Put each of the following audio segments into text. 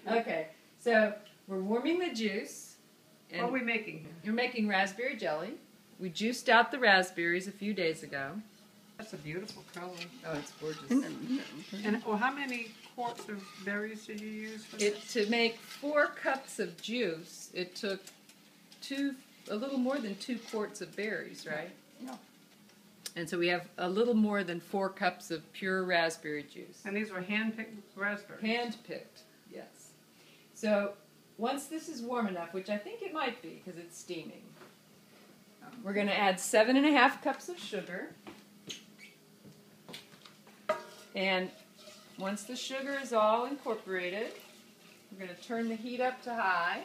Okay, so we're warming the juice. And what are we making here? You're making raspberry jelly. We juiced out the raspberries a few days ago. That's a beautiful color. Oh, it's gorgeous. And how many quarts of berries did you use for this? To make 4 cups of juice, it took a little more than 2 quarts of berries, right? Yeah. And so we have a little more than 4 cups of pure raspberry juice. And these were hand-picked raspberries? Hand-picked, yes. So once this is warm enough, which I think it might be because it's steaming, we're going to add 7½ cups of sugar. And once the sugar is all incorporated, we're going to turn the heat up to high.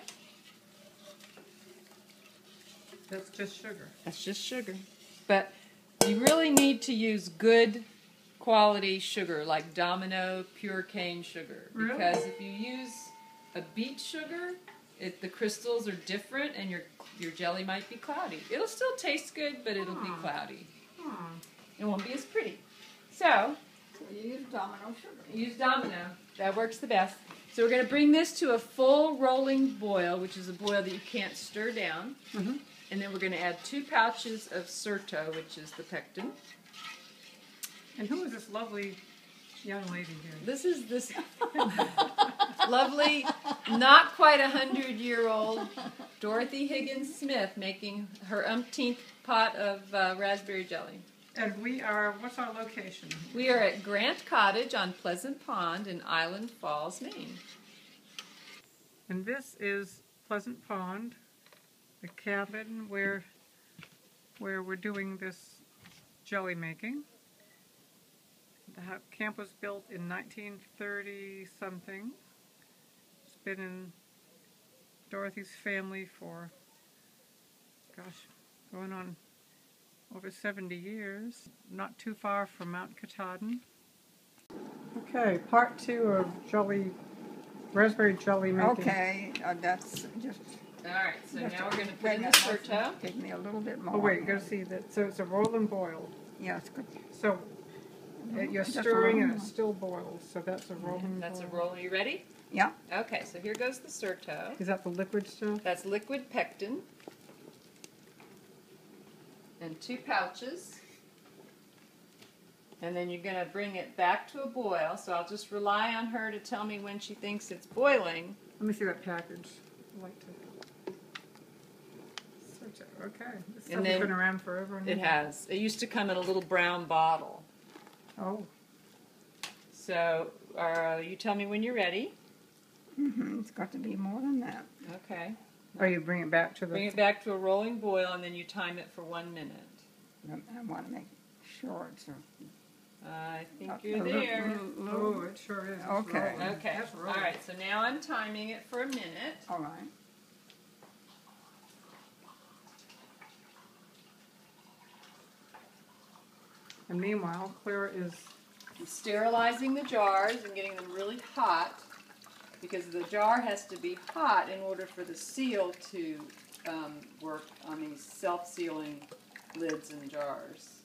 That's just sugar. That's just sugar. But you really need to use good quality sugar, like Domino pure cane sugar. Really? Because if you use a beet sugar, the crystals are different and your jelly might be cloudy. It'll still taste good, but it'll be cloudy. It won't be as pretty. So you use Domino sugar. Use Domino. That works the best. So we're going to bring this to a full rolling boil, which is a boil that you can't stir down. Mm-hmm. And then we're going to add 2 pouches of Certo, which is the pectin. And who is this lovely young lady here? This is this lovely, not quite 100-year-old Dorothy Higgins Smith making her umpteenth pot of raspberry jelly. And what's our location? We are at Grant Cottage on Pleasant Pond in Island Falls, Maine. And this is Pleasant Pond, the cabin where we're doing this jelly making. The camp was built in 1930-something. It's been in Dorothy's family for, gosh, going on over 70 years. Not too far from Mount Katahdin. Okay, part 2 of raspberry jelly making. Okay, that's just... Alright, so just now we're going to put bring in the it Certo. Take me a little bit more. Oh wait, you gotta see that. So it's a roll and boil. Yeah, it's good. So you're Just a stirring roll. and it still boils. So that's a roll and That's a boil. roll. Are you ready? Yeah. Okay, so here goes the Certo. Is that the liquid stuff? That's liquid pectin. And 2 pouches. And then you're going to bring it back to a boil. So I'll just rely on her to tell me when she thinks it's boiling. Let me see that package. I like to. Okay. This stuff has been around forever. It has. It used to come in a little brown bottle. Oh. So you tell me when you're ready. Mm-hmm. It's got to be more than that. Okay. Oh, you bring it back to the... Bring it back to a rolling boil, and then you time it for 1 minute. I want to make sure it's... I think you're there. Oh, it sure is. Okay. Okay. All right. So now I'm timing it for a minute. All right. And meanwhile, Clara is... Sterilizing the jars and getting them really hot, because the jar has to be hot in order for the seal to work on these self-sealing lids and jars.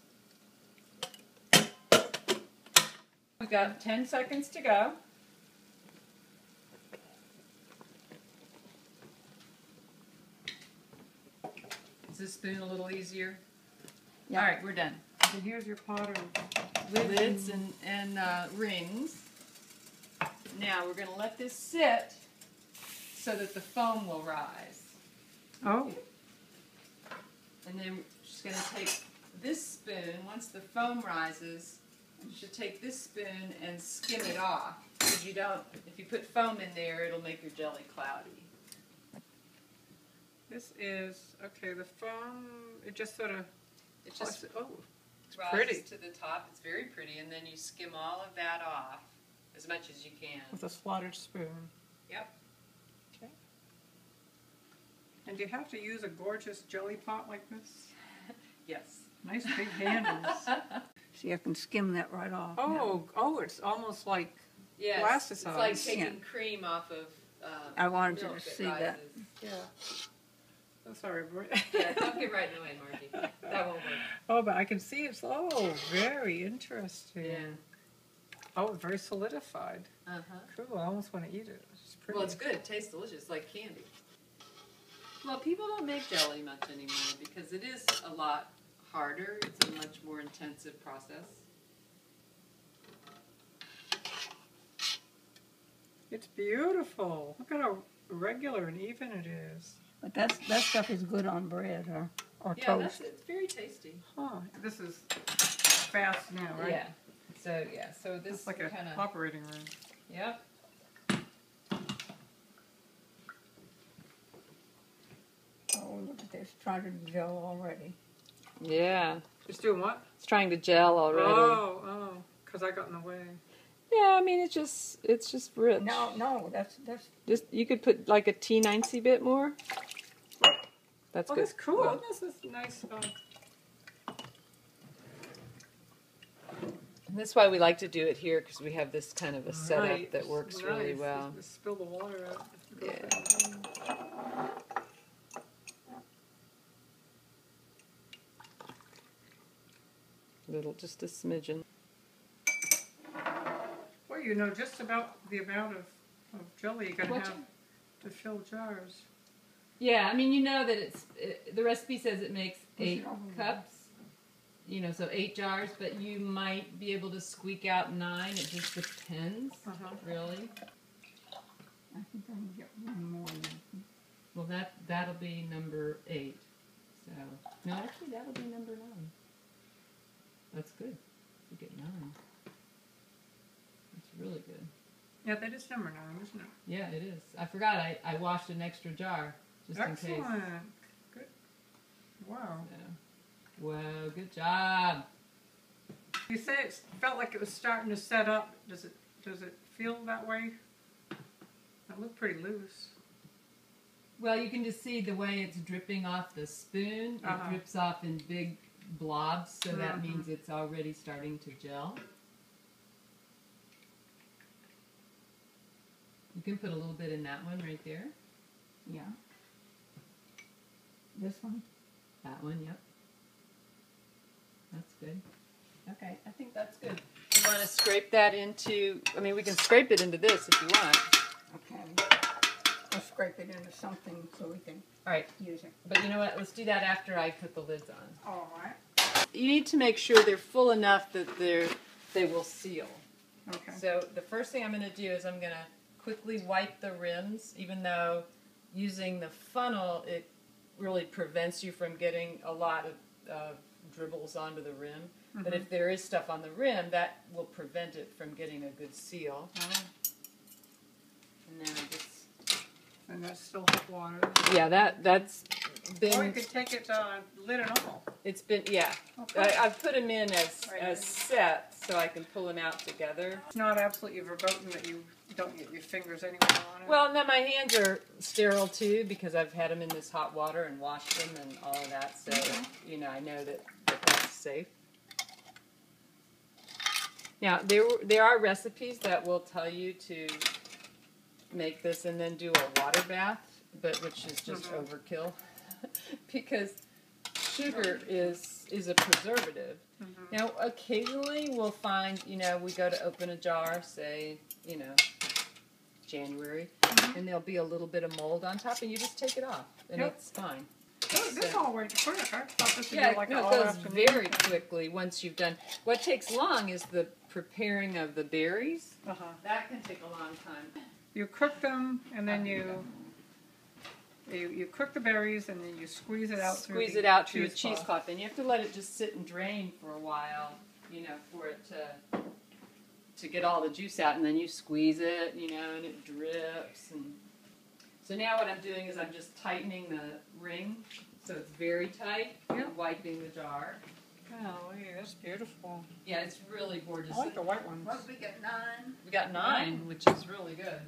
We've got 10 seconds to go. Is this spoon a little easier? Yeah. All right, we're done. And here's your pot of... Lids and rings. Now we're going to let this sit so that the foam will rise. Oh. And then she's going to take this spoon, once the foam rises, you should take this spoon and skim it off. Because you don't, if you put foam in there, it'll make your jelly cloudy. This is, okay, the foam, it just sort of... It just it's rises pretty. to the top. It's very pretty. And then you skim all of that off as much as you can. With a slotted spoon. Yep. Okay. And do you have to use a gorgeous jelly pot like this? Yes. Nice big handles. See, I can skim that right off. Oh, it's almost like Yes. plasticized. It's like taking cream off of I wanted you milk to see that. rises. Yeah. Oh, sorry. Yeah, don't get right away, Margie. That won't work. Oh, but I can see it's, very interesting. Yeah. Oh, it's very solidified. Uh-huh. Cool, I almost want to eat it. It's pretty. Well, it's good. It tastes delicious, like candy. Well, people don't make jelly much anymore because it is a lot harder. It's a much more intensive process. It's beautiful. Look at how regular and even it is. But that stuff is good on bread or Yeah, toast. it's very tasty. Huh, this is fast now, right? Yeah. So this It's like a kind of. operating room. Yep. Oh, look at this, trying to gel already. Yeah. It's doing what? It's trying to gel already. Oh, because I got in the way. Yeah, I mean it's just rich. No, that's Just you could put like a teeny bit more. That's Oh, good. that's cool. Well, This is nice. and that's why we like to do it here because we have this kind of a setup Right. that works really Nice. well. Just spill the water out. Yeah. Just a smidgen. Well, you know just about the amount of jelly you're going to What have to fill jars. Yeah, I mean, you know that the recipe says it makes 8 cups, you know, so 8 jars, but you might be able to squeak out 9. It just depends, really. I think I can get one more. Well, that'll be number 8. So, no, actually, that'll be number 9. That's good. You get 9. That's really good. Yeah, that is number 9, isn't it? Yeah, it is. I forgot. I washed an extra jar just in case. Excellent. Good. Wow. So, well, good job. You say it felt like it was starting to set up. Does it feel that way? It looked pretty loose. Well, you can just see the way it's dripping off the spoon. It drips off in big blobs, so that means it's already starting to gel. You can put a little bit in that one right there. Yeah. This one? That one, yep. That's good. Okay, I think that's good. You want to scrape that into, I mean, we can scrape it into this if you want. Okay. I'll scrape it into something so we can All right, use it. but you know what? Let's do that after I put the lids on. All right. You need to make sure they're full enough that they will seal. Okay. So the first thing I'm going to do is I'm going to quickly wipe the rims, even though using the funnel, it really prevents you from getting a lot of dribbles onto the rim. But if there is stuff on the rim, that will prevent it from getting a good seal. And then I just... And that's still hot water. Yeah, that's been... Or you could take it lid and all. It's been, yeah. Okay. I've put them in Right. as set so I can pull them out together. It's not absolutely verboten that you don't get your fingers anywhere on it. Well, now my hands are sterile too because I've had them in this hot water and washed them and all of that. So, you know, I know that that's safe. Now, there are recipes that will tell you to make this and then do a water bath, but which is just overkill because sugar is a preservative. Now, occasionally we'll find, you know, we go to open a jar, say, you know, January, and there'll be a little bit of mold on top, and you just take it off, and it's fine. Oh, this all went quick. I thought this would Yeah, be like no, all it goes afternoon. very quickly once you've done. What takes long is the preparing of the berries. That can take a long time. You cook them, and then you cook the berries, and then you squeeze it out Squeeze through it out through a cheesecloth. cheesecloth, and you have to let it just sit and drain for a while, you know, for it to get all the juice out, and then you squeeze it, you know, and it drips. And so now what I'm doing is I'm just tightening the ring so it's very tight, and wiping the jar. Golly, that's beautiful. Yeah, it's really gorgeous. I like the white ones. What, we get 9? We got 9, which is really good.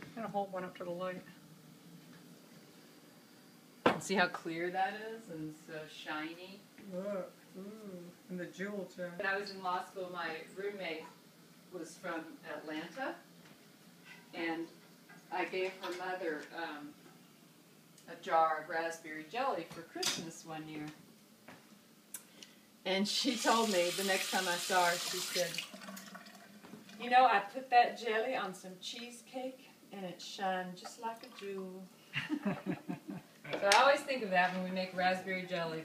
I'm gonna hold one up to the light. See how clear that is and so shiny. Look, ooh, and the jewels are. When I was in law school, my roommate was from Atlanta, and I gave her mother a jar of raspberry jelly for Christmas one year. And she told me the next time I saw her, she said, you know, I put that jelly on some cheesecake and it shined just like a jewel. So I always think of that when we make raspberry jelly.